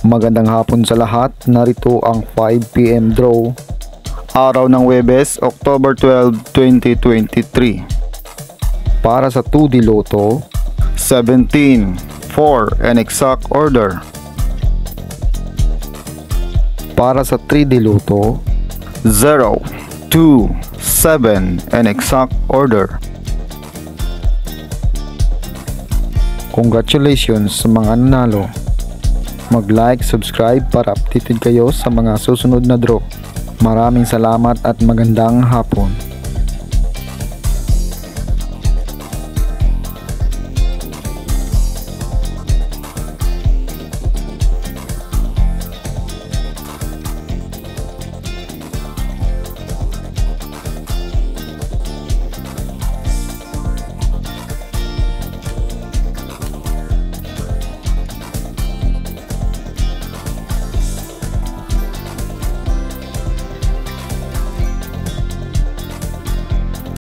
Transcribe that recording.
Magandang hapon sa lahat, narito ang 5 PM draw. Araw ng Huwebes, October 12, 2023. Para sa 2D Lotto, 17, 4 and exact order. Para sa 3D Lotto, 0, 2, 7 and exact order. Congratulations sa mga nanalo. Mag-like, subscribe para updated kayo sa mga susunod na draw. Maraming salamat at magandang hapon.